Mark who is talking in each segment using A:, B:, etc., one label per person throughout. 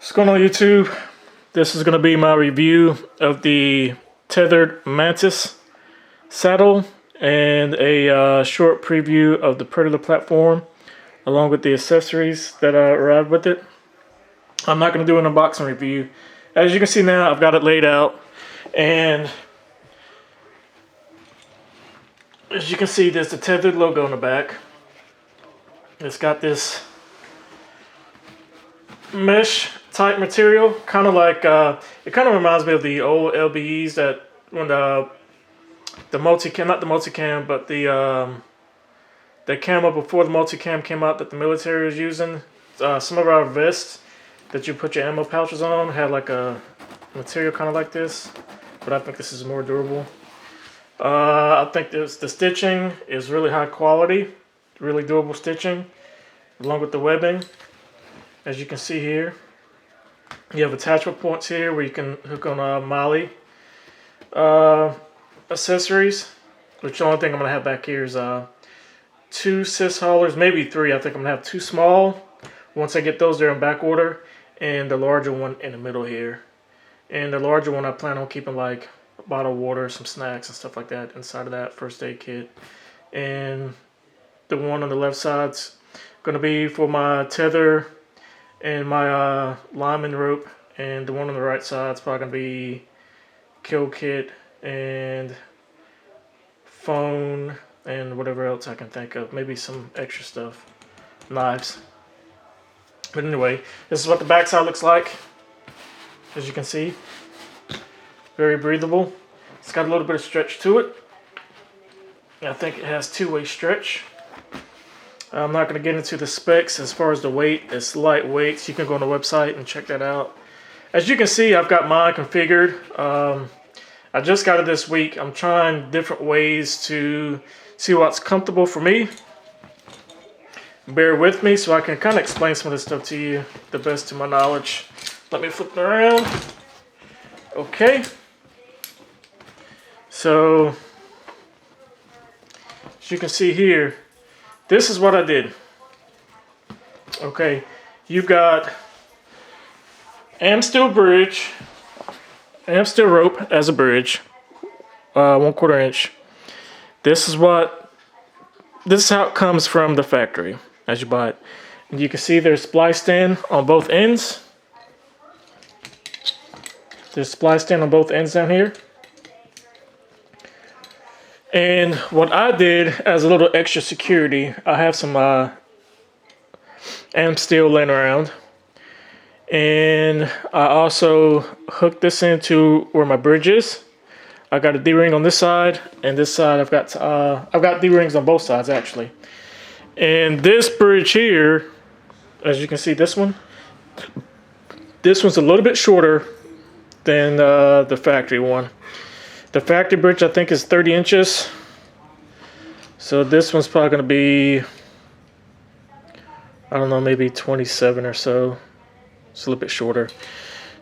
A: What's going on, YouTube? This is going to be my review of the Tethrd Mantis saddle and a short preview of the Predator platform along with the accessories that arrived with it. I'm not going to do an unboxing review. As you can see now, I've got it laid out, and as you can see, there's the Tethrd logo on the back. It's got this mesh type material, kind of like it kind of reminds me of the old LBEs that when the multicam, not the multicam, but the camera before the multicam came out that the military was using. Some of our vests that you put your ammo pouches on had like a material kind of like this, but I think this is more durable. I think the stitching is really high quality, really durable stitching, along with the webbing. As you can see here, you have attachment points here where you can hook on Molly accessories, which the only thing I'm going to have back here is 2 cis haulers, maybe 3. I think I'm going to have 2 small. Once I get those, they're in back order, and the larger one in the middle here. And the larger one I plan on keeping like a bottle of water, some snacks and stuff like that inside of that first aid kit. And the one on the left side's going to be for my tether and my lineman rope, and the one on the right side is probably going to be kill kit and phone and whatever else I can think of. Maybe some extra stuff, knives. But anyway, this is what the backside looks like. As you can see, very breathable. It's got a little bit of stretch to it. I think it has 2-way stretch. I'm not going to get into the specs as far as the weight. It's lightweight, so you can go on the website and check that out. As you can see, I've got mine configured. I just got it this week. I'm trying different ways to see what's comfortable for me. Bear with me so I can kind of explain some of this stuff to you the best to my knowledge. Let me flip it around. Okay. So, as you can see here, this is what I did. Okay, you've got steel bridge, steel rope as a bridge, 1/4 inch. This is how it comes from the factory as you buy it. And you can see there's spliced in on both ends. There's spliced in on both ends down here. And what I did as a little extra security, I have some steel laying around, and I also hooked this into where my bridge is. I got a D-ring on this side, and this side I've got D-rings on both sides actually. And this bridge here, as you can see, this one's a little bit shorter than the factory one. The factory bridge I think is 30 inches. So this one's probably going to be, I don't know, maybe 27 or so. It's a little bit shorter.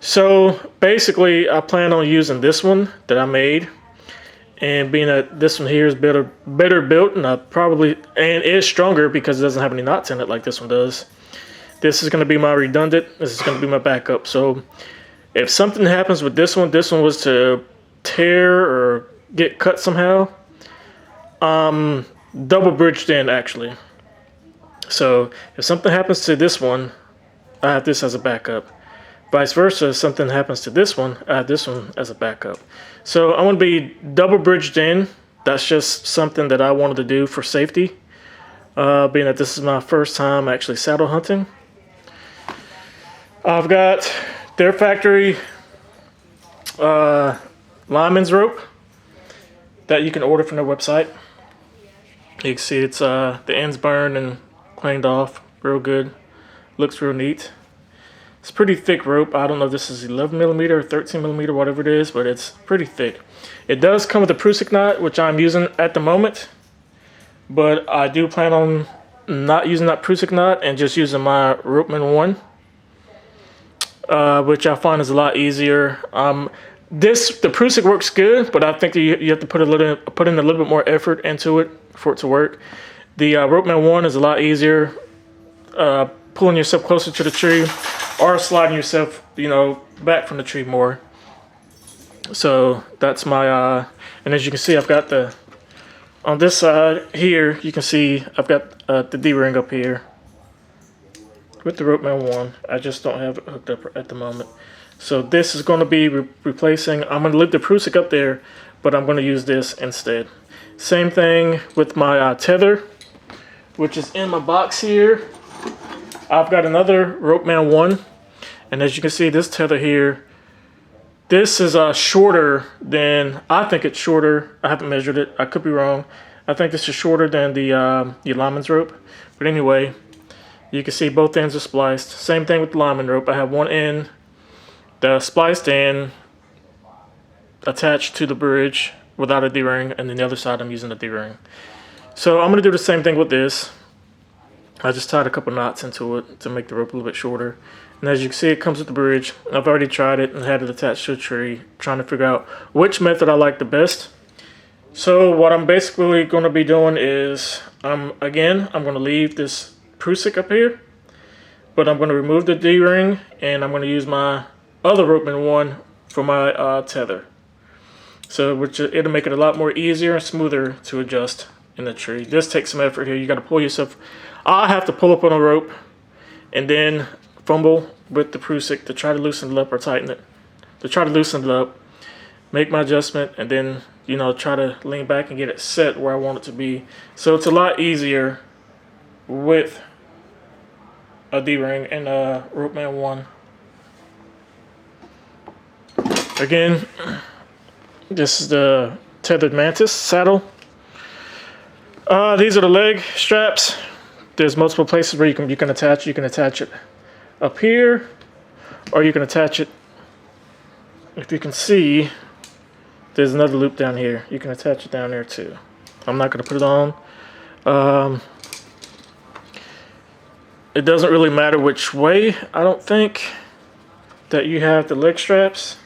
A: So basically I plan on using this one that I made. And being that this one here is better built, and is stronger because it doesn't have any knots in it like this one does. This is going to be my redundant. This is going to be my backup. So if something happens with this one was to tear or get cut somehow, double bridged in actually. So if something happens to this one, I have this as a backup. Vice versa, if something happens to this one, I have this one as a backup. So I'm going to be double bridged in. That's just something that I wanted to do for safety, being that this is my first time actually saddle hunting. I've got their factory lineman's rope that you can order from their website. You can see it's the ends burned and cleaned off real good. Looks real neat. It's pretty thick rope. I don't know if this is 11mm or 13mm, whatever it is, but it's pretty thick. It does come with a Prusik knot, which I'm using at the moment, but I do plan on not using that Prusik knot and just using my Ropeman 1, which I find is a lot easier. The Prusik works good, but I think you have to put in a little bit more effort into it for it to work. The Ropeman 1 is a lot easier, pulling yourself closer to the tree. or sliding yourself, back from the tree more. So that's my, and as you can see, I've got on this side here, you can see I've got the D-ring up here with the Ropeman 1. I just don't have it hooked up at the moment. So this is going to be replacing, I'm going to leave the Prusik up there, but I'm going to use this instead. Same thing with my tether, which is in my box here. I've got another Ropeman 1, and as you can see, this tether here, this is shorter than, I think it's shorter. I haven't measured it. I could be wrong. I think this is shorter than the lineman's rope. But anyway, you can see both ends are spliced. Same thing with the lineman rope. I have one end that's spliced in, attached to the bridge without a D-ring, and then the other side I'm using a D-ring. So I'm going to do the same thing with this. I just tied a couple knots into it to make the rope a little bit shorter. And as you can see, it comes with the bridge. I've already tried it and had it attached to a tree, trying to figure out which method I like the best. So what I'm basically going to be doing is, again, I'm going to leave this Prusik up here, but I'm going to remove the D-ring, and I'm going to use my other Ropeman 1 for my tether. So it'll make it a lot more easier and smoother to adjust in the tree. This takes some effort here. You got to pull yourself. I have to pull up on a rope and then fumble with the Prusik to try to loosen it up or tighten it. To try to loosen it up, make my adjustment, and then try to lean back and get it set where I want it to be. So it's a lot easier with a D-ring and a Ropeman 1. Again, this is the Tethrd Mantis saddle. These are the leg straps. There's multiple places where you can attach. You can attach it up here, or you can attach it. If you can see, there's another loop down here. You can attach it down there too. I'm not going to put it on. It doesn't really matter which way. I don't think that you have the leg straps.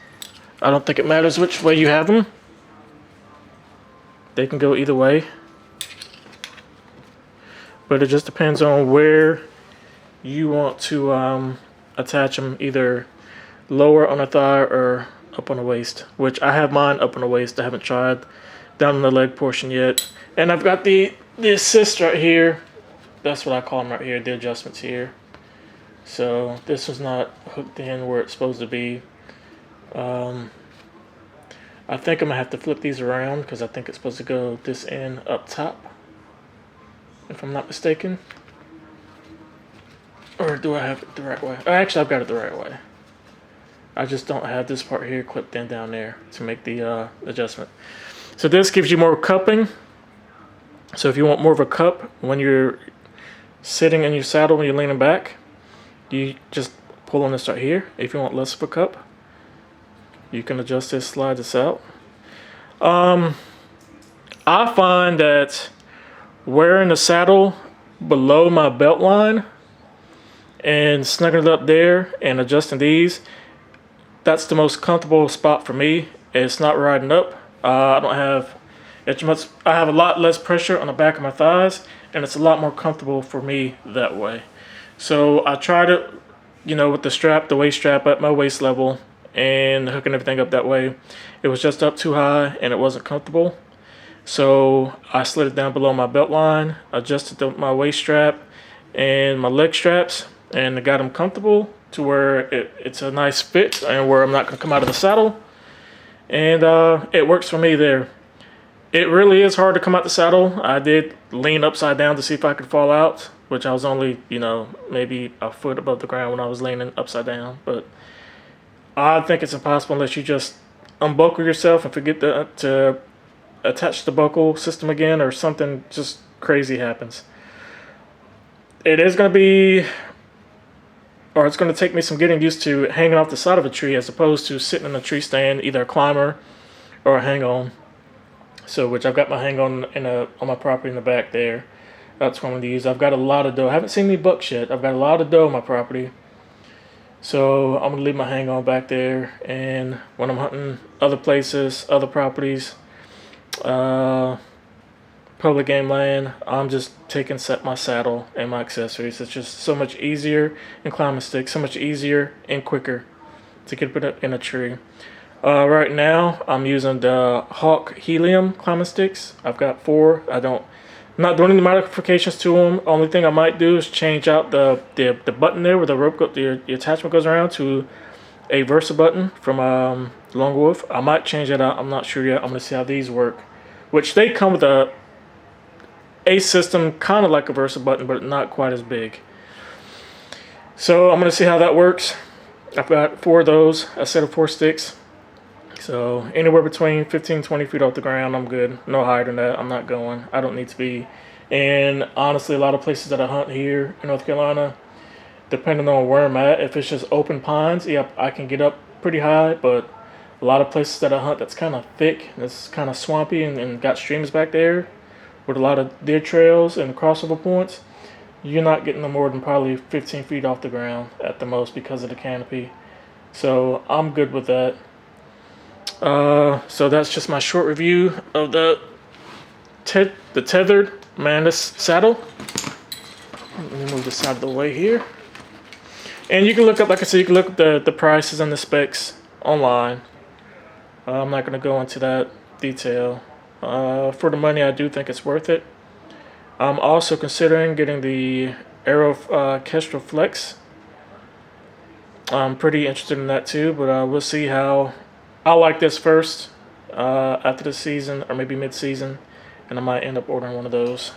A: I don't think it matters which way you have them. They can go either way. But it just depends on where you want to attach them, either lower on the thigh or up on the waist, which I have mine up on the waist. I haven't tried down on the leg portion yet. And I've got the assist right here. That's what I call them right here, the adjustments here. So this is not hooked in where it's supposed to be. I think I'm gonna have to flip these around because I think it's supposed to go this end up top, if I'm not mistaken. Or do I have it the right way? Actually, I've got it the right way. I just don't have this part here clipped in down there to make the adjustment. So this gives you more cupping. So if you want more of a cup when you're sitting in your saddle, when you're leaning back, you just pull on this right here. If you want less of a cup, you can adjust this, slide this out. I find that wearing the saddle below my belt line and snuggling it up there and adjusting these, that's the most comfortable spot for me. It's not riding up. I have a lot less pressure on the back of my thighs, and it's a lot more comfortable for me that way. So I tried it, with the strap, the waist strap at my waist level, and hooking everything up that way. It was just up too high and it wasn't comfortable. So I slid it down below my belt line, adjusted my waist strap and my leg straps, and I got them comfortable to where it's a nice fit and where I'm not going to come out of the saddle. And it works for me there. It really is hard to come out the saddle. I did lean upside down to see if I could fall out, which I was only, maybe a foot above the ground when I was leaning upside down. But I think it's impossible unless you just unbuckle yourself and forget to attach the buckle system again, or something just crazy happens. It is going to be, or it's going to take me some getting used to hanging off the side of a tree as opposed to sitting in a tree stand, either a climber or a hang-on. So, which I've got my hang-on on my property in the back there. That's what I'm going to use. I've got a lot of doe. I haven't seen any bucks yet. I've got a lot of doe on my property. So I'm going to leave my hang-on back there, and when I'm hunting other places, other properties, public game land, I'm just taking my saddle and my accessories. It's just so much easier, and climbing sticks, so much easier and quicker to get it in a tree. Right now, I'm using the Hawk Helium climbing sticks. I've got 4. I'm not doing any modifications to them. Only thing I might do is change out the button there where the rope the attachment goes around to a Versa button from Lone Wolf. I might change that out. I'm not sure yet. I'm gonna see how these work. Which they come with a system, kind of like a Versa button, but not quite as big. So I'm gonna see how that works. I've got 4 of those, a set of 4 sticks. So anywhere between 15 20 feet off the ground, I'm good. No higher than that. I'm not going. I don't need to be. And honestly, a lot of places that I hunt here in North Carolina, depending on where I'm at, if it's just open pines, yep, I can get up pretty high. But a lot of places that I hunt that's kind of thick, that's kind of swampy, and got streams back there with a lot of deer trails and crossover points, you're not getting no more than probably 15 feet off the ground at the most because of the canopy. So I'm good with that. So that's just my short review of the Tethrd Mantis saddle. Let me move this out of the way here. And you can look up, like I said, you can look up the prices and the specs online. I'm not going to go into that detail. For the money, I do think it's worth it. I'm also considering getting the Aero Kestrel Flex. I'm pretty interested in that too, but we'll see how. I'll like this first after the season, or maybe mid-season, and I might end up ordering one of those.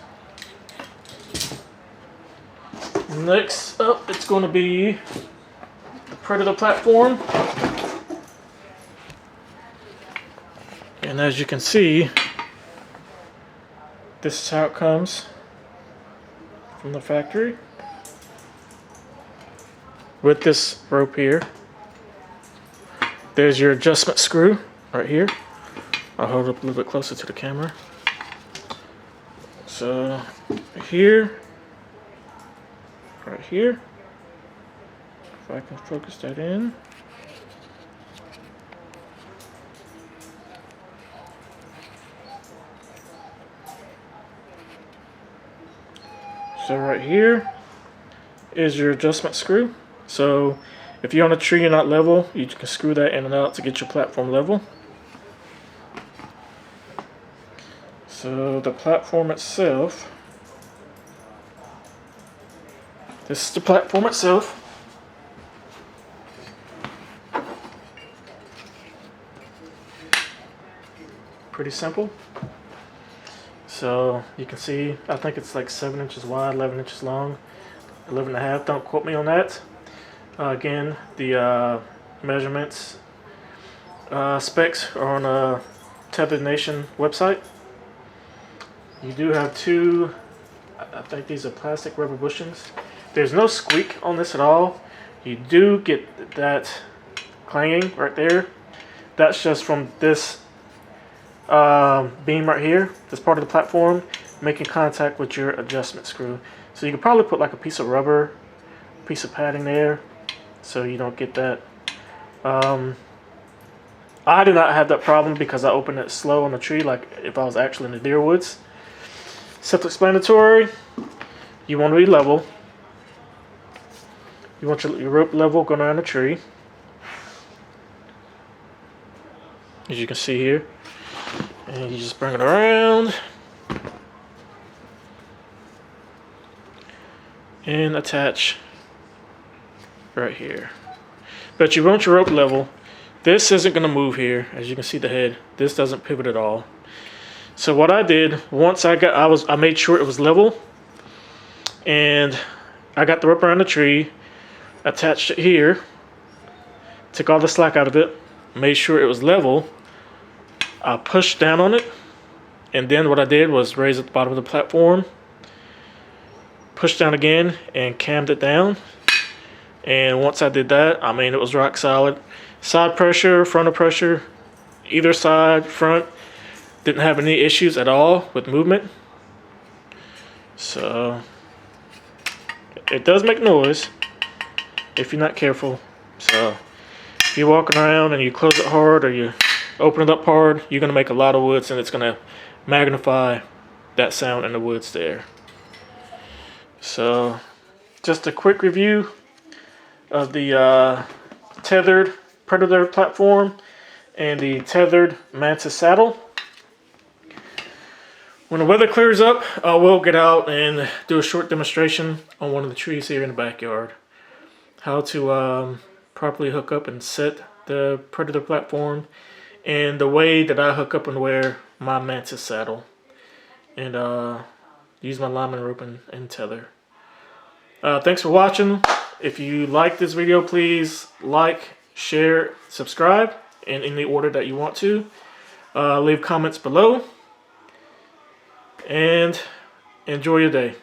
A: Next up, it's going to be the Predator platform. And as you can see, this is how it comes from the factory with this rope here. There's your adjustment screw right here. I'll hold it up a little bit closer to the camera. So here, right here, if I can focus that in. So right here is your adjustment screw. So if you're on a tree you're not level, you can screw that in and out to get your platform level. So the platform itself, this is the platform itself. Pretty simple. So you can see, I think it's like 7 inches wide, 11 inches long, 11 and a half. Don't quote me on that. Again, the measurements, specs are on Tethrd Nation website. You do have 2, I think these are plastic rubber bushings. There's no squeak on this at all. You do get that clanging right there. That's just from this beam right here, this part of the platform, making contact with your adjustment screw. So you could probably put like a piece of rubber, piece of padding there, so you don't get that. I do not have that problem because I opened it slow on the tree, like if I was actually in the deer woods. Self-explanatory. You want to be level. You want your rope level going around the tree, as you can see here. And you just bring it around and attach right here. But you want your rope level. This isn't going to move here. As you can see the head, this doesn't pivot at all. So what I did, once I made sure it was level, and I got the rope around the tree, attached it here, took all the slack out of it, made sure it was level. I pushed down on it, and then what I did was raise at the bottom of the platform, pushed down again, and cammed it down. And once I did that, I mean, it was rock solid. Side pressure, frontal pressure, either side, front, didn't have any issues at all with movement. So it does make noise if you're not careful. So if you're walking around and you close it hard or you open it up hard, you're going to make a lot of woods, and it's going to magnify that sound in the woods there. So just a quick review of the Tethrd Predator platform and the Tethrd Mantis saddle. When the weather clears up, I will get out and do a short demonstration on one of the trees here in the backyard. How to properly hook up and set the Predator platform, and the way that I hook up and wear my Mantis saddle, and use my lineman rope and tether. Thanks for watching. If you like this video, please like, share, subscribe, and in the order that you want to. Leave comments below, and enjoy your day.